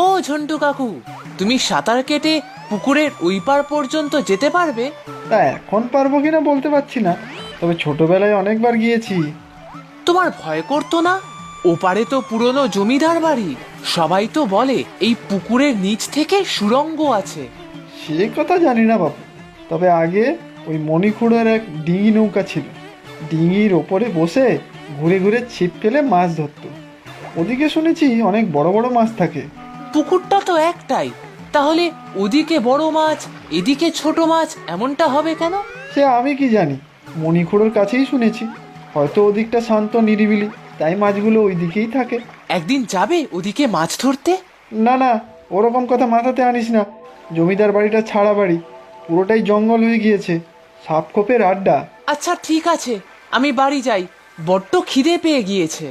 ও ঝন্টু কাকু, তুমি সাঁতার কেটে পুকুরের ওই পার পর্যন্ত যেতে পারবে? তা এখন পারবো কিনা বলতে পারছি না, তবে ছোটবেলায় অনেকবার গিয়েছি। তোমার ভয় করতো না? ওপারে তো পুরনো জমিদার বাড়ি। সবাই তো বলে এই পুকুরের নিচ থেকে সুড়ঙ্গ আছে। সে কথা জানি না বাবু, তবে আগে ওই মণিখুড়ের এক ডিঙি নৌকা ছিল। ডিঙির ওপরে বসে ঘুরে ঘুরে ছিপ ফেলে মাছ ধরতো। ওদিকে শুনেছি অনেক বড় বড় মাছ থাকে। পুকুরটা তো একটাই, তাহলে ওদিকে বড় মাছ এদিকে ছোট মাছ এমনটা হবে কেন? সে আমি কি জানি, মণিখুড়োর কাছেই শুনেছি। হয়তো ওদিকটা শান্ত নিরিবিলি, তাই মাছগুলো ওই দিকেই থাকে। একদিন যাবে ওদিকে মাছ ধরতে? না না, ওরকম কথা মাথাতে আনিস না। জমিদার বাড়িটা ছাড়া বাড়ি, পুরোটাই জঙ্গল হয়ে গিয়েছে, সাপ খোপের আড্ডা। আচ্ছা ঠিক আছে, আমি বাড়ি যাই, বড্ড খিদে পেয়ে গিয়েছে।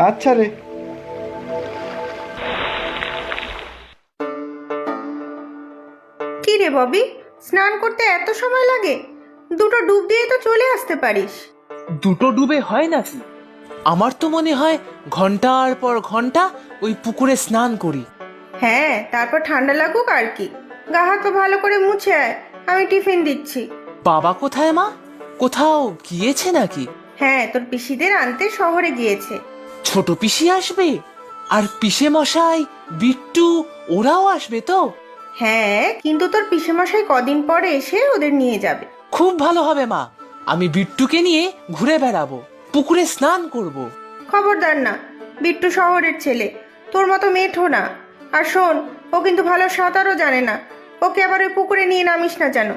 আচ্ছা রে। কি রে ববি, স্নান করতে এত সময় লাগে? দুটো ডুব দিয়ে তো চলে আসতে পারিস। দুটো ডুবে হয় নাকি? আমার তো মনে হয় ঘন্টার পর ঘন্টা ওই পুকুরে স্নান করি। হ্যাঁ, তারপর ঠান্ডা লাগুক আর কি। গা হাত পা ভালো করে মুছে আয়, আমি টিফিন দিচ্ছি। বাবা কোথায় মা? কোথাও গিয়েছে নাকি? হ্যাঁ, তোর পিসিদের আনতে শহরে গিয়েছে। ছোট পিসি আসবে? আর পিসে মশাই, বিট্টু, ওরাও আসবে তো? হ্যাঁ, কিন্তু তোর পিসেমশাই কদিন পরে এসে ওদের নিয়ে যাবে। খুব ভালো হবে মা, আমি বিট্টুকে নিয়ে ঘুরে বেড়াবো, পুকুরে স্নান করব। খবরদার না, বিট্টু শহরের ছেলে, তোর মতো মেঠো না। আর শোন, ও কিন্তু ভালো সাঁতারও জানে না, ওকে আবার ওই পুকুরে নিয়ে নামিস না যেন।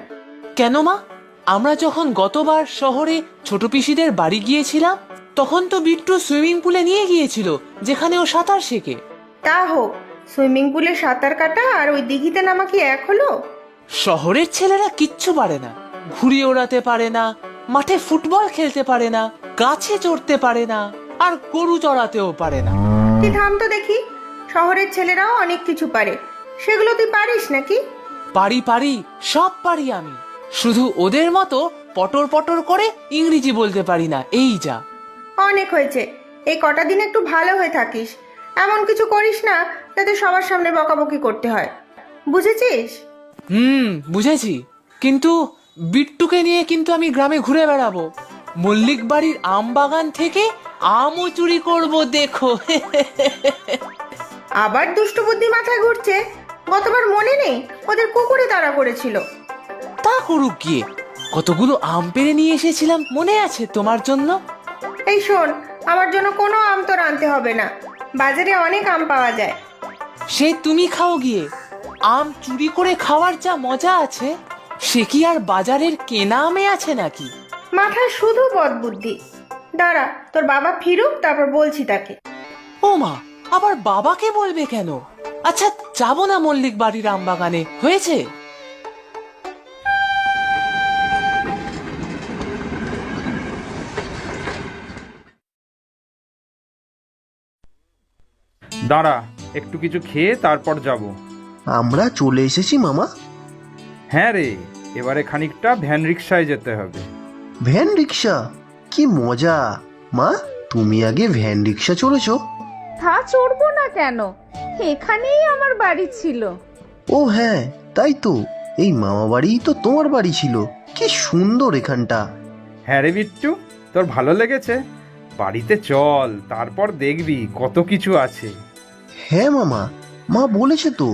কেন মা? আমরা যখন গতবার শহরে ছোট পিসিদের বাড়ি গিয়েছিলাম, তখন তো বিট্টু সুইমিং পুলে নিয়ে গিয়েছিল, যেখানে ও সাঁতার শেখে। তা হোক, সুইমিং পুলে সাঁতার কাটা আর ওই দিঘিতে নামা কি এক হলো? শহরের ছেলেরা কিচ্ছু পারে না, ঘুড়ি ওড়াতে পারে না, মাঠে ফুটবল খেলতে পারে না, গাছে চড়তে পারে না, আর গরু চড়াতেও পারে না। তুই থাম তো দেখি, শহরের ছেলেরাও অনেক কিছু পারে, সেগুলো তুই পারিস নাকি? পারি পারি, সব পারি আমি, শুধু ওদের মতো পটর পটর করে ইংরেজি বলতে পারি না, এই যা। অনেক হয়েছে, এই কটা দিন একটু ভালো হয়ে থাকিস। এমন কিছু করিস না যাতে সবার সামনে বকাবকি করতে হয়, বুঝেছিস? বুঝেছি, কিন্তু বিট্টুকে নিয়ে কিন্তু আমি গ্রামে ঘুরে বেড়াবো, মল্লিক বাড়ির আম বাগান থেকে আমও চুরি করব, দেখো। আবার দুষ্টু বুদ্ধি মাথায় ঘুরছে। গতবার মনে নেই ওদের কুকুরে তাড়া করেছিল? তা করুক গিয়ে, কতগুলো আম পেড়ে নিয়ে এসেছিলাম, মনে আছে তোমার জন্য? এই শোন, আমার জন্য কোনো আম তোর আনতে হবে না, বাজারে অনেক আম পাওয়া যায়। সে তুমি খাও গিয়ে, আম চুরি করে খাওয়ার যা মজা আছে, সে কি আর বাজারের কেনা আমে আছে নাকি? মাথায় শুধু বদবুদ্ধি। দাঁড়া, তোর বাবা ফিরুক, তারপর বলছি তাকে। ও মা, আবার বাবাকে বলবে কেন? আচ্ছা, যাবো না মল্লিক বাড়ির আম বাগানে, হয়েছে? দাঁড়া, একটু কিছু খেয়ে তারপর যাব। আমরা চলে এসেছি মামা। হ্যাঁ রে, এবারে খানিকটা ভ্যান রিক্সায় যেতে হবে। Van rickshaw? কি মজা! মা, তুমি আগে ভ্যান রিক্সা চড়েছো? তা চড়বো না কেন, এখানেই আমার বাড়ি ছিল। ও হ্যাঁ, তাই তো, এই মামা বাড়িই তো তোমার বাড়ি ছিল। কি সুন্দর এখানটা। হ্যাঁ রে বিট্টু, তোর ভালো লেগেছে? বাড়িতে চল, তারপর দেখবি কত কিছু আছে। হ্যাঁ মামা, মা বলেছে তো।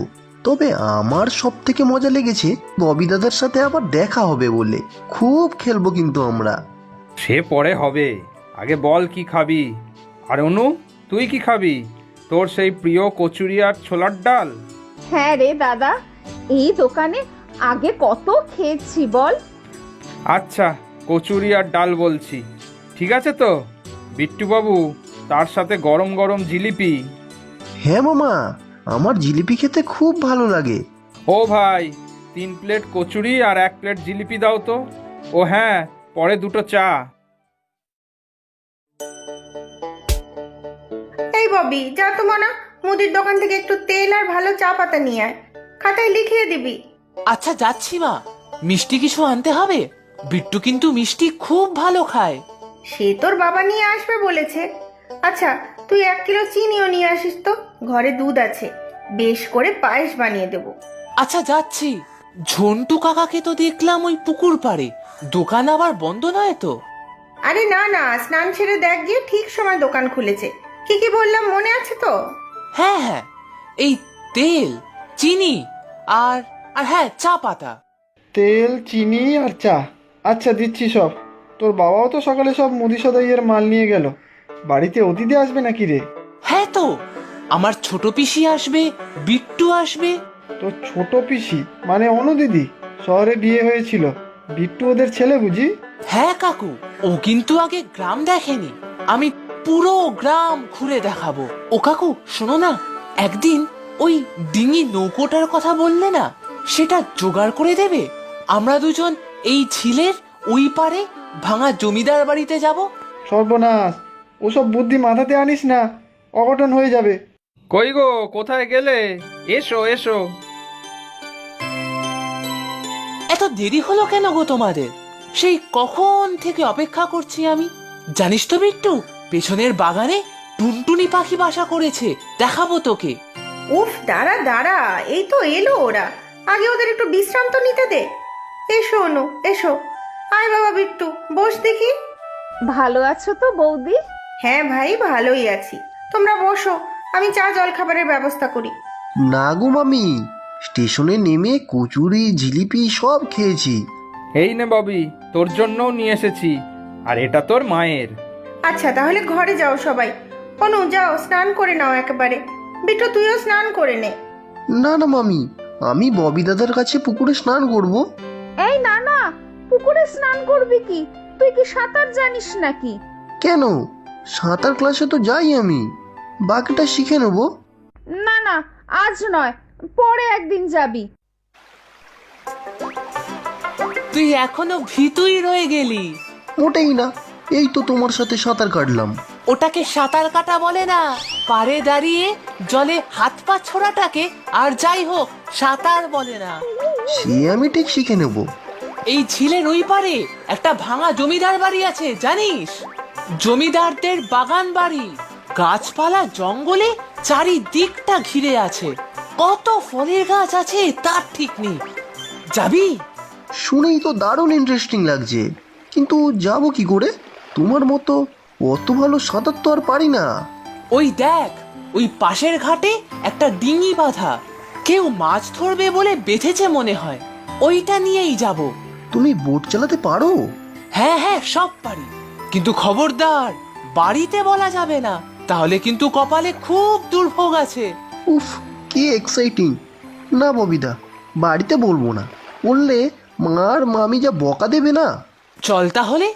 তবে আমার সব থেকে মজা লেগেছে ববি দাদার সাথে আবার দেখা হবে বলে। খুব খেলবো কিন্তু আমরা। সে পরে হবে, আগে বল কি খাবি? আর অনু, তুই কি খাবি? তোর সেই প্রিয় কচুরি আর ছোলার ডাল? হ্যাঁ রে দাদা, এই দোকানে আগে কত খেয়েছি বল। আচ্ছা, কচুরি আর ডাল বলছি, ঠিক আছে তো? বিট্টু বাবু, তার সাথে গরম গরম জিলিপি। হ্যাঁ মামা, আমার জিলিপি খেতে খুব ভালো লাগে। ও ভাই, 3 প্লেট কচুরি আর 1 প্লেট জিলিপি দাও তো। ও হ্যাঁ, পরে 2টো চা। এই ববি, যা তো মানা, মুদির দোকান থেকে একটু তেল আর ভালো চা পাতা নিয়ে আয়, খাতায় লিখিয়ে দিবি। আচ্ছা যাচ্ছি মা, মিষ্টি কিছু আনতে হবে, বিট্টু কিন্তু মিষ্টি খুব ভালো খায়। সে তোর বাবা নিয়ে আসবে বলেছে। আচ্ছা, তুই 1 কিলো চিনিও নিয়ে আসিস তো, ঘরে দুধ আছে। বেশ করে পায়েস বানিয়ে দেবো। আচ্ছা যাচ্ছি। ঝন্টু কাকাকে তো দেখলাম ওই পুকুর পাড়ে, দোকান আবার বন্ধ নয় তো? আরে না না, স্নান ছেড়ে দেখ গিয়ে ঠিক সময় দোকান খুলেছে। কি কি বললাম মনে আছে তো? হ্যাঁ হ্যাঁ, এই তেল, চিনি আর আর হ্যাঁ, চা পাতা। তেল, চিনি আর চা। আচ্ছা দিচ্ছি সব। তোর বাবাও তো সকালে সব মুদি সদাইয়ের মাল নিয়ে গেল। বাড়িতে অতিথি আসবে নাকি রে? হ্যাঁ তো, আমার ছোট পিসি আসবে, বিট্টু আসবে। তোর ছোট পিসি মানে অনুদিদি? শহরে বিয়ে হয়েছিল, বিট্টু ওদের ছেলে বুঝি? হ্যাঁ কাকু, ও কিন্তু আগে গ্রাম দেখেনি, আমি পুরো গ্রাম ঘুরে দেখাবো। ও কাকু শোনো না, একদিন ওই ডিঙি নৌকোটার কথা বললে না, সেটা জোগাড় করে দেবে? আমরা দুজন এই ঝিলের ওই পারে ভাঙা জমিদার বাড়িতে যাব। সর্বনাশ, ওসব বুদ্ধি মাথাতে আনিস না, অঘটন হয়ে যাবে। কই গো, কোথায় গেলে? এসো এসো। এত দেরি হলো কেন গো তোমাদের? সেই কখন থেকে অপেক্ষা করছি আমি। জানিস তো বিট্টু, পেছনের বাগানে টুনটুনি পাখি বাসা করেছে, দেখাবো তোকে। উফ, দাঁড়া দাঁড়া, এই তো এলো ওরা। আগে ওদের একটু বিশ্রাম তো নিতে দে। এসো অনু, এসো। আয় বাবা বিট্টু, বস দেখি। ভালো আছো তো বৌদি? হ্যাঁ ভাই, ভালোই আছি। তোমরা বসো, আমি চা জল খাবারের ব্যবস্থা করি। না গো মামি, স্টেশনে নেমে কচুরি জিলিপি সব খেয়েছি। এই নে ববি, তোর জন্যও নিয়ে এসেছি, আর এটা তোর মায়ের। আচ্ছা তাহলে ঘরে যাও সবাই। অনু যাও, স্নান করে নাও একেবারে। বিট্টু তুইও স্নান করে নে। না না মামি, আমি ববি দাদার কাছে পুকুরে স্নান করব। এই না না, পুকুরে স্নান করবি কি? তুই কি সাঁতার জানিস নাকি? কেন, সাঁতার ক্লাসে তো যাই আমি, বাকিটা শিখে নেব। না না, আজ নয়, পরে একদিন যাবি। তুই এখনো ভীতুই রয়ে গেলি। মোটেই না, এই তো তোমার সাথে সাঁতার কাটলাম। ওটাকে সাঁতার কাটা বলে না, পাড়ে দাঁড়িয়ে জলে হাত পা ছোড়াটাকে আর যাই হোক সাঁতার বলে না। সে আমি ঠিক শিখে নেব। এই ঝিলের ওই পারে একটা ভাঙা জমিদার বাড়ি আছে, জানিস? জমিদারদের বাগান বাড়ি, গাছপালা জঙ্গলে চারিদিকটা ঘিরে আছে। কত ফলের গাছ আছে তার ঠিক নেই। যাবি? শুনেই তো দারুণ ইন্টারেস্টিং লাগছে, কিন্তু যাব কি করে? তোমার মতো অত ভালো সাঁতার তো আর পারি না। ওই দেখ, ওই পাশের ঘাটে একটা ডিঙি বাঁধা, কেউ মাছ ধরবে বলে বেঁধেছে মনে হয়, ওইটা নিয়েই যাব। তুমি বোট চালাতে পারো? হ্যাঁ হ্যাঁ, সব পারি, কিন্তু খবরদার বাড়িতে বলা যাবে না, তাহলে কিন্তু কপালে খুব দুর্ভোগ আছে। উফ, কি এক্সাইটিং! না ববিদা, বাড়িতে বলবো না, বললে মা আর মামি যা বকা দেবে না। চল তাহলে।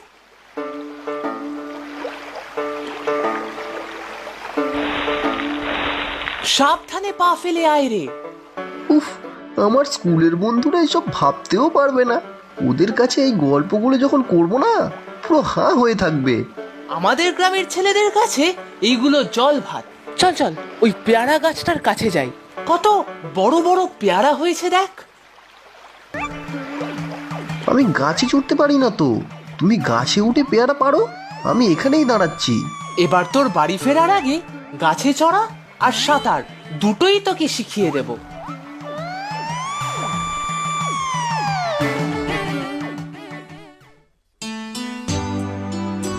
সাবধানে পা ফেলে আয় রে। উফ, আমার স্কুলের বন্ধুরা এসব ভাবতেও পারবে না। ওদের কাছে এই গল্পগুলো যখন করবো না, পুরো হাঁ হয়ে থাকবে। আমাদের গ্রামের ছেলেদের কাছে এইগুলো জল ভাত। চল চল, ওই পেয়ারা গাছটার কাছে যাই, কত বড় বড় পেয়ারা হয়েছে দেখ। আমি গাছে চড়তে পারি না তো, তুমি গাছে উঠে পেয়ারা পারো, আমি এখানেই দাঁড়াচ্ছি। এবার তোর বাড়ি ফেরার আগে গাছে চড়া আর সাঁতার দুটোই তোকে শিখিয়ে দেব।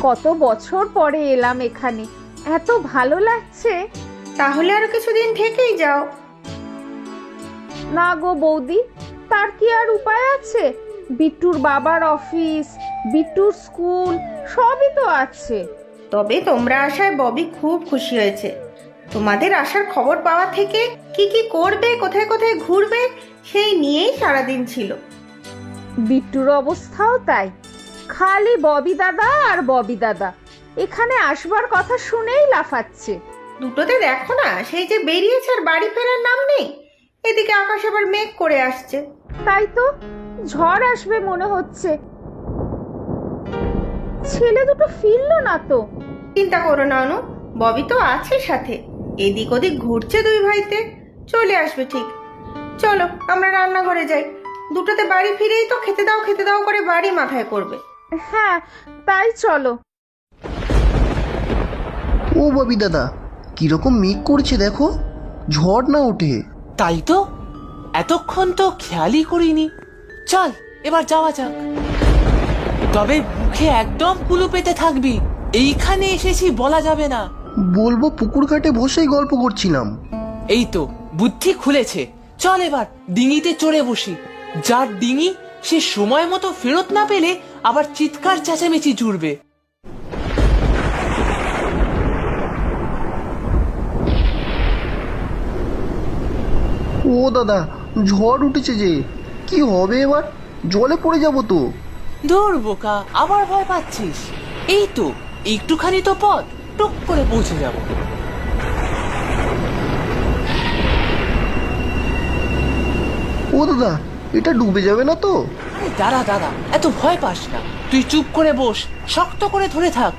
কত বছর পরে এলাম এখানে, এত ভালো লাগছে। তাহলে আরো কিছুদিন থেকেই যাও। না গো বৌদি, তার কি আর উপায় আছে? বিট্টুর বাবার অফিস, বিট্টুর স্কুল সবই তো আছে। তবে তোমরা আসায় ববি খুব খুশি হয়েছে। তোমাদের আসার খবর পাওয়া থেকে কি কি করবে, কোথায় কোথায় ঘুরবে, সেই নিয়েই সারাদিন ছিল। বিট্টুর অবস্থাও তাই, খালি ববি দাদা আর ববি দাদা। এখানে আসবার কথা শুনেই লাফাচ্ছে। দুটোতে দেখো না, সেই যে বেরিয়েছে আর বাড়ি ফেরার নাম নেই। এদিকে আকাশ আবার মেঘ করে আসছে। তাই তো, ঝড় আসবে মনে হচ্ছে। ছেলে দুটো ফিরলো না তো। চিন্তা করো না অনু, ববি তো আছে সাথে, এদিক ওদিক ঘুরছে দুই ভাইতে, চলে আসবে ঠিক। চলো আমরা রান্নাঘরে যাই। দুটোতে বাড়ি ফিরেই তো খেতে দাও করে বাড়ি মাথায় করবে। হ্যাঁ, তাই চলো। ও ববি দাদা, কিরকম মেঘ করছে দেখো। ঝড় না ওঠে। তাই তো, এতক্ষণ তো খেয়ালই করিনি। চল এবার যাওয়া যাক। তবে মুখে একদম কুলু পেতে থাকবি, এইখানে এসেছি বলা যাবে না। বলবো পুকুর ঘাটে বসেই গল্প করছিলাম। এই তো বুদ্ধি খুলেছে। চল এবার ডিঙিতে চড়ে বসি। যার ডিঙি সে সময় মতো ফেরত না পেলে আবার চিৎকার চেঁচামেচি জুড়বে। ও দাদা, ঝড় উঠেছে যে, কি হবে এবার? জলে পড়ে যাব তো। দূর বোকা, আবার ভয় পাচ্ছিস? এই তো একটুখানি তো পথ, টুক করে পৌঁছে যাব। ও দাদা, এটা ডুবে যাবে না তো? আরে দাঁড়া দাঁড়া, এত ভয় পাস না। তুই চুপ করে বস, শক্ত করে ধরে থাক।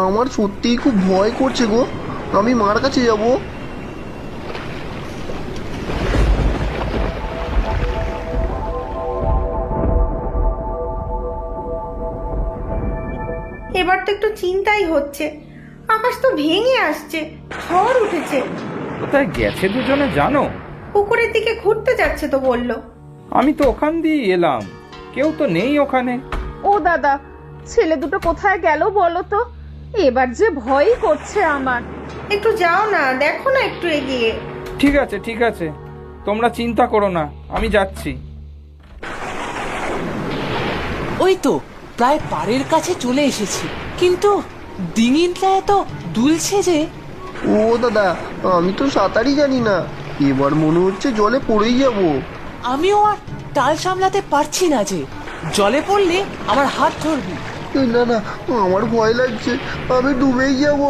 আমার সত্যিই খুব ভয় করছে গো। আমি মার কাছে যাব। এবার তো একটু চিন্তাই হচ্ছে, আকাশ তো ভেঙে আসছে, ঝড় উঠেছে। কোথায় গেছে দুজনে জানো? পুকুরের দিকে ঘুরতে যাচ্ছে তো বললো। আমি তো ওখান দিয়ে এলাম, কেউ তো নেই ওখানে। ও দাদা, ছেলে দুটো কোথায় গেল বলো তো? এবার যে ভয়ই করছে আমার। একটু যাও না, দেখো না একটু এগিয়ে। ঠিক আছে ঠিক আছে, তোমরা চিন্তা করো না, আমি যাচ্ছি। ওই তো প্রায় পাড়ের কাছে চলে এসেছি, কিন্তু ডিঙিটা এত দুলছে যে। ও দাদা, আমি তো সাঁতারই জানি না, এবার মনে হচ্ছে জলে পড়েই যাব। আমিও আর টাল সামলাতে পারছি না যে, জলে পড়লে আমার হাত ধরবি। না না, আমার ভয় লাগছে, আমি ডুবেই যাব।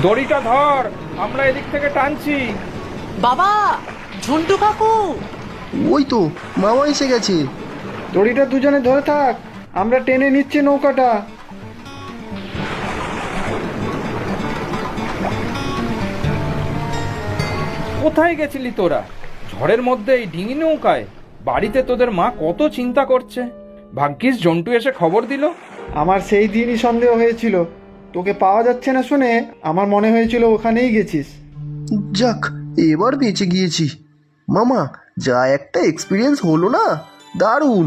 দড়িটা ধর, আমরা এদিক থেকে টানছি। বাবা, ঝন্টু কাকু। ওই তো মামা এসে গেছে। দড়িটা দুজনে ধরে থাক, আমরা টেনে নিচ্ছি নৌকাটা। কোথায় গেছিলি তোরা? ঝড়ের মধ্যে এই ডিঙি নৌকায়? বাড়িতে তোদের মা কত চিন্তা করছে। ভাগ্যিস জন্টু এসে খবর দিল। আমার সেই দিনই সন্দেহ হয়েছিল, তোকে পাওয়া যাচ্ছে না শুনে আমার মনে হয়েছিল ওখানেই গেছিস। যাক, এবার বেঁচে গিয়েছি। মামা, যা একটা এক্সপিরিয়েন্স হলো না, দারুণ।